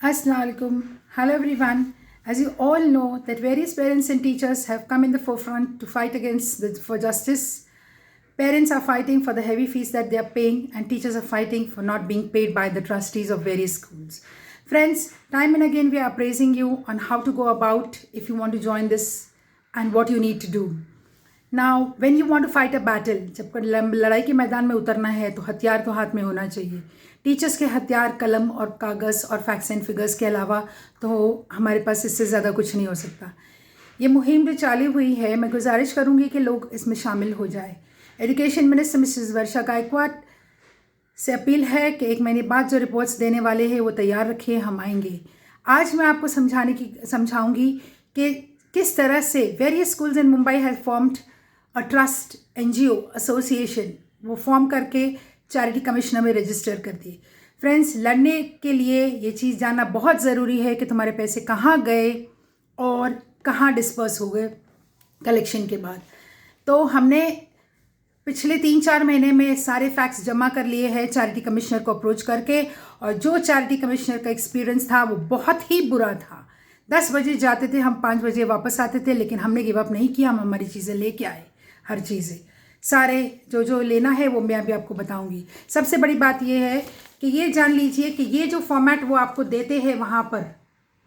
Assalamu alaikum. Hello everyone. As you all know that various parents and teachers have come in the forefront to fight for justice. Parents are fighting for the heavy fees that they are paying and teachers are fighting for not being paid by the trustees of various schools. Friends, time and again we are praising you on how to go about if you want to join this and what you need to do. Now, when you want to fight a battle, जब लड़ाई के मैदान में उतरना है तो हथियार तो हाथ में होना चाहिए. टीचर्स के हथियार कलम और कागज़ और फैक्ट्स एंड फिगर्स के अलावा तो हमारे पास इससे ज़्यादा कुछ नहीं हो सकता. ये मुहिम जो चालू हुई है, मैं गुजारिश करूँगी कि लोग इसमें शामिल हो जाए. एजुकेशन मिनिस्टर मिसेस वर्षा गायकवाड से अपील है कि 1 महीने बाद जो रिपोर्ट्स देने वाले हैं वो तैयार रखिए, हम आएंगे. आज मैं आपको समझाऊंगी कि किस तरह से various schools in Mumbai have formed a trust NGO association, वो फॉर्म करके चैरिटी कमिश्नर में रजिस्टर कर दिए. फ्रेंड्स, लड़ने के लिए ये चीज़ जानना बहुत ज़रूरी है कि तुम्हारे पैसे कहाँ गए और कहाँ डिस्पर्स हो गए कलेक्शन के बाद. तो हमने पिछले 3-4 महीने में सारे फैक्ट्स जमा कर लिए हैं चैरिटी कमिश्नर को अप्रोच करके, और जो चैरिटी कमिश्नर का एक्सपीरियंस था वो बहुत ही बुरा था. 10 बजे जाते थे, हम 5 बजे वापस आते थे, लेकिन हमने गिव अप नहीं किया. हम हमारी चीज़ें लेके आए, हर चीज़ें सारे जो लेना है वो मैं अभी आपको बताऊंगी. सबसे बड़ी बात ये है कि ये जान लीजिए कि ये जो फॉर्मेट वो आपको देते हैं वहाँ पर,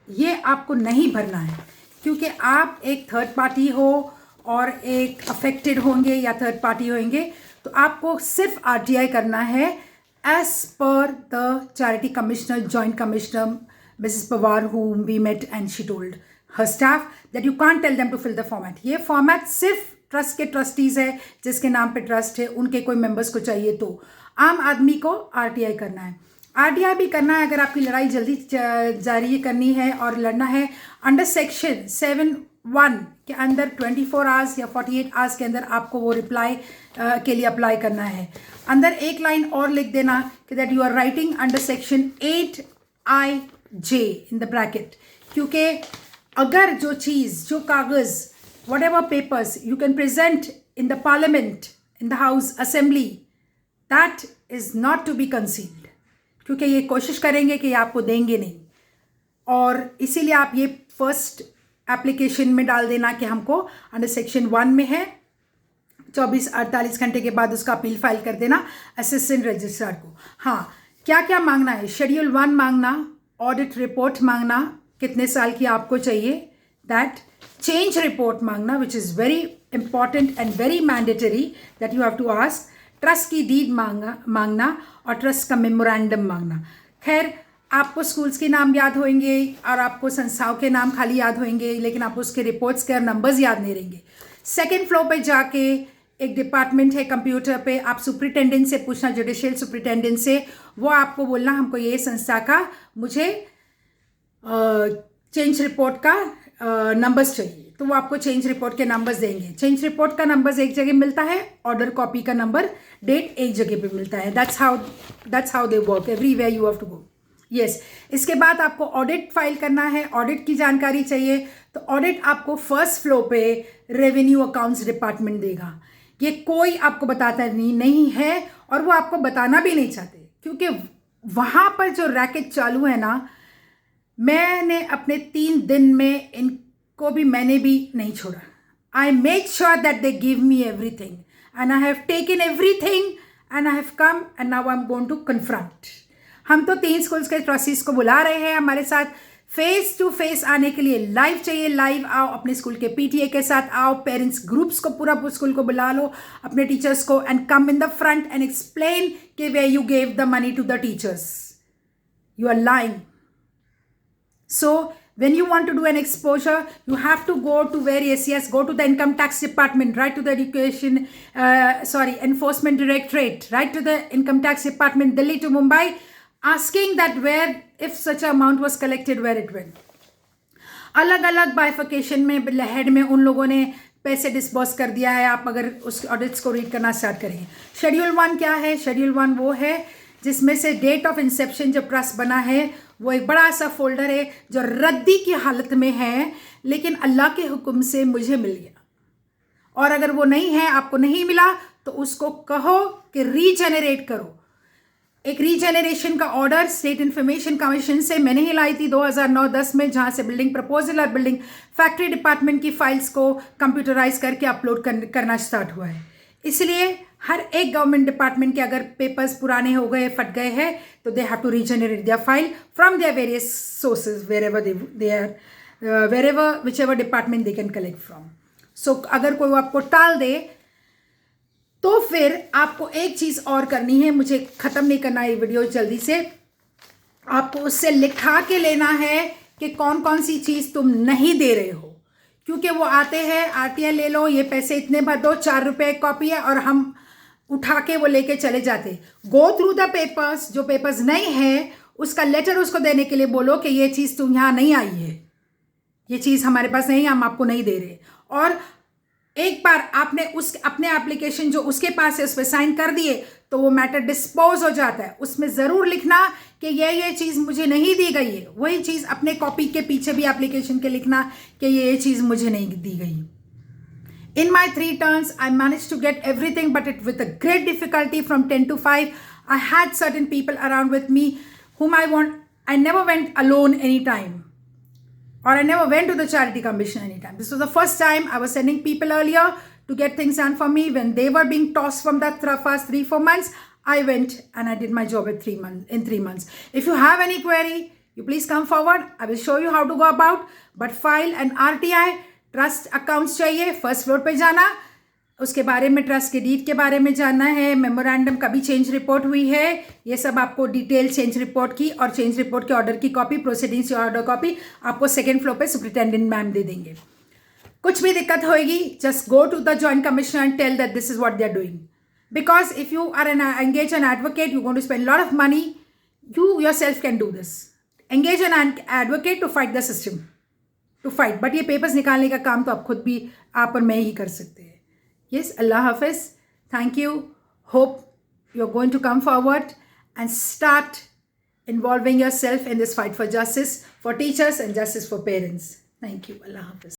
ये आपको नहीं भरना है, क्योंकि आप एक थर्ड पार्टी हो और एक अफेक्टेड होंगे या थर्ड पार्टी होंगे, तो आपको सिर्फ RTI करना है as per the charity commissioner, joint commissioner Mrs. Pawar, whom we met, and she told her staff that you can't tell them to fill the format. ये फॉर्मेट सिर्फ ट्रस्ट के trustees है, जिसके नाम पे ट्रस्ट है, उनके कोई मेंबर्स को चाहिए. तो आम आदमी को RTI करना है. RTI भी करना है अगर आपकी लड़ाई जल्दी जारी करनी है और लड़ना है. अंडर सेक्शन 7(1) के अंदर 24 आवर्स या 48 आवर्स के अंदर आपको वो रिप्लाई के लिए अप्लाई करना है. अंदर एक लाइन और लिख देना कि that you are writing under section 8IJ in the bracket, क्योंकि अगर जो चीज़, जो कागज़, whatever papers you can present in the parliament, in the house assembly, that is not to be concealed, क्योंकि ये कोशिश करेंगे कि ये आपको देंगे नहीं. और इसीलिए आप ये फर्स्ट एप्लीकेशन में डाल देना कि हमको अंडर सेक्शन 1 में है. 24-48 घंटे के बाद उसका अपील फाइल कर देना असिस्टेंट रजिस्ट्रार को. हाँ, क्या क्या मांगना है? शेड्यूल 1 मांगना, ऑडिट रिपोर्ट मांगना, कितने साल की आपको चाहिए, दैट चेंज रिपोर्ट मांगना, which is very important and very mandatory that you have to ask. Trust की डीड मांगना और ट्रस्ट का मेमोरेंडम मांगना. खैर, आपको स्कूल्स के नाम याद होंगे और आपको संस्थाओं के नाम खाली याद होंगे, लेकिन आप उसके रिपोर्ट्स के नंबर्स याद नहीं रहेंगे. सेकेंड फ्लोर पे जाके एक डिपार्टमेंट है कंप्यूटर पे, आप सुपरिटेंडेंट से पूछना, जुडिशियल सुपरिटेंडेंट से, वो आपको बोलना हमको ये संस्था का, मुझे चेंज रिपोर्ट का नंबर्स चाहिए, तो वो आपको चेंज रिपोर्ट के नंबर्स देंगे. चेंज रिपोर्ट का नंबर्स एक जगह मिलता है, ऑर्डर कॉपी का नंबर, डेट एक जगह पे मिलता है. That's how they work. Everywhere you have to go. Yes. इसके बाद आपको ऑडिट फाइल करना है, ऑडिट की जानकारी चाहिए, तो ऑडिट आपको फर्स्ट फ्लोर पे रेवेन्यू अकाउंट्स डिपार्टमेंट देगा. ये कोई आपको बताता नहीं है और वो आपको बताना भी नहीं चाहते, क्योंकि वहाँ पर जो रैकेट चालू है ना, मैंने अपने 3 दिन में इनको भी मैंने भी नहीं छोड़ा. I make sure that they give me everything and I have taken everything and I have come and now I am going to confront. हम तो 3 स्कूल्स के ट्रस्टीज को बुला रहे हैं हमारे साथ फेस टू फेस आने के लिए. लाइव चाहिए, लाइव आओ, अपने स्कूल के PTA के साथ आओ, पेरेंट्स ग्रुप्स को पूरा स्कूल को बुला लो, अपने टीचर्स को, and come in the front and explain कि where you gave the money to the teachers. You are lying. So when you want to do an exposure, you have to go to various, go to the income tax department, write to the enforcement directorate, write to the income tax department, Delhi to Mumbai, asking that where, if such a amount was collected, where it went. अलग अलग बाइफिकेशन में, head में उन लोगों ने पैसे disburse कर दिया है. आप अगर उस ऑडिट्स को रीड करना स्टार्ट करेंगे. शेड्यूल 1 क्या है? शेड्यूल 1 वो है जिसमें से डेट ऑफ इंसेप्शन जब ट्रस्ट बना है, वो एक बड़ा सा फोल्डर है जो रद्दी की हालत में है, लेकिन अल्लाह के हुक्म से मुझे मिल गया. और अगर वो नहीं है, आपको नहीं मिला, तो उसको कहो कि रीजेनरेट करो. एक रीजेनरेशन का ऑर्डर स्टेट इन्फॉर्मेशन कमीशन से मैंने ही लाई थी 2009-10 में, जहाँ से बिल्डिंग प्रपोजल और बिल्डिंग फैक्ट्री डिपार्टमेंट की फाइल्स को कंप्यूटराइज करके अपलोड करना स्टार्ट हुआ है। इसलिए हर एक गवर्नमेंट डिपार्टमेंट के अगर पेपर्स पुराने हो गए, फट गए हैं, तो they have to regenerate their file from their various sources wherever whichever department they can collect from. So अगर कोई आपको टाल दे तो फिर आपको एक चीज़ और करनी है, मुझे ख़त्म नहीं करना ये वीडियो जल्दी से, आपको उससे लिखा के लेना है कि कौन कौन सी चीज़ तुम नहीं दे रहे हो, क्योंकि वो आते हैं, आरटीआई ले लो, ये पैसे इतने भर दो, 4 रुपये एक कॉपी है, और हम उठा के वो लेके चले जाते। गो थ्रू द पेपर्स, जो पेपर्स नहीं है उसका लेटर उसको देने के लिए बोलो कि ये चीज़ तुम यहाँ नहीं आई है, ये चीज़ हमारे पास नहीं है, हम आपको नहीं दे रहे। और एक बार आपने अपने एप्लीकेशन जो उसके पास है उस पर साइन कर दिए तो वो मैटर डिस्पोज हो जाता है। उसमें ज़रूर लिखना कि ये चीज़ मुझे नहीं दी गई है, वही चीज़ अपने कॉपी के पीछे भी एप्लीकेशन के लिखना कि ये चीज़ मुझे नहीं दी गई। In my 3 turns, I managed to get everything, but it with a great difficulty from 10 to 5. I had certain people around with me whom I never went alone anytime. Or I never went to the charity commission anytime. This was the first time I was sending people earlier to get things done for me. When they were being tossed from that first 3-4 months, I went and I did my job in 3 months. If you have any query, you please come forward. I will show you how to go about. But file an RTI, trust accounts चाहिए, first floor पे जाना, उसके बारे में trust के deed के बारे में जानना है, मेमोरेंडम कभी चेंज रिपोर्ट हुई है, ये सब आपको डिटेल चेंज रिपोर्ट की और चेंज रिपोर्ट के ऑर्डर की कॉपी, प्रोसीडिंग्स की ऑर्डर कॉपी आपको सेकेंड फ्लोर पे सुपरिटेंडेंट मैम दे देंगे। कुछ भी दिक्कत होएगी, just go to the joint commissioner and tell that this is what they are doing, because if you are engage an advocate you going to spend lot of money, you yourself can do this. Engage an advocate to fight the system, to fight, but ये papers निकालने का काम तो आप खुद भी, आप और मैं ही कर सकते हैं। यस, अल्लाह हाफिज़, thank you, hope you are going to come forward and start involving yourself in this fight for justice for teachers and justice for parents. Thank you, अल्लाह हाफिज़।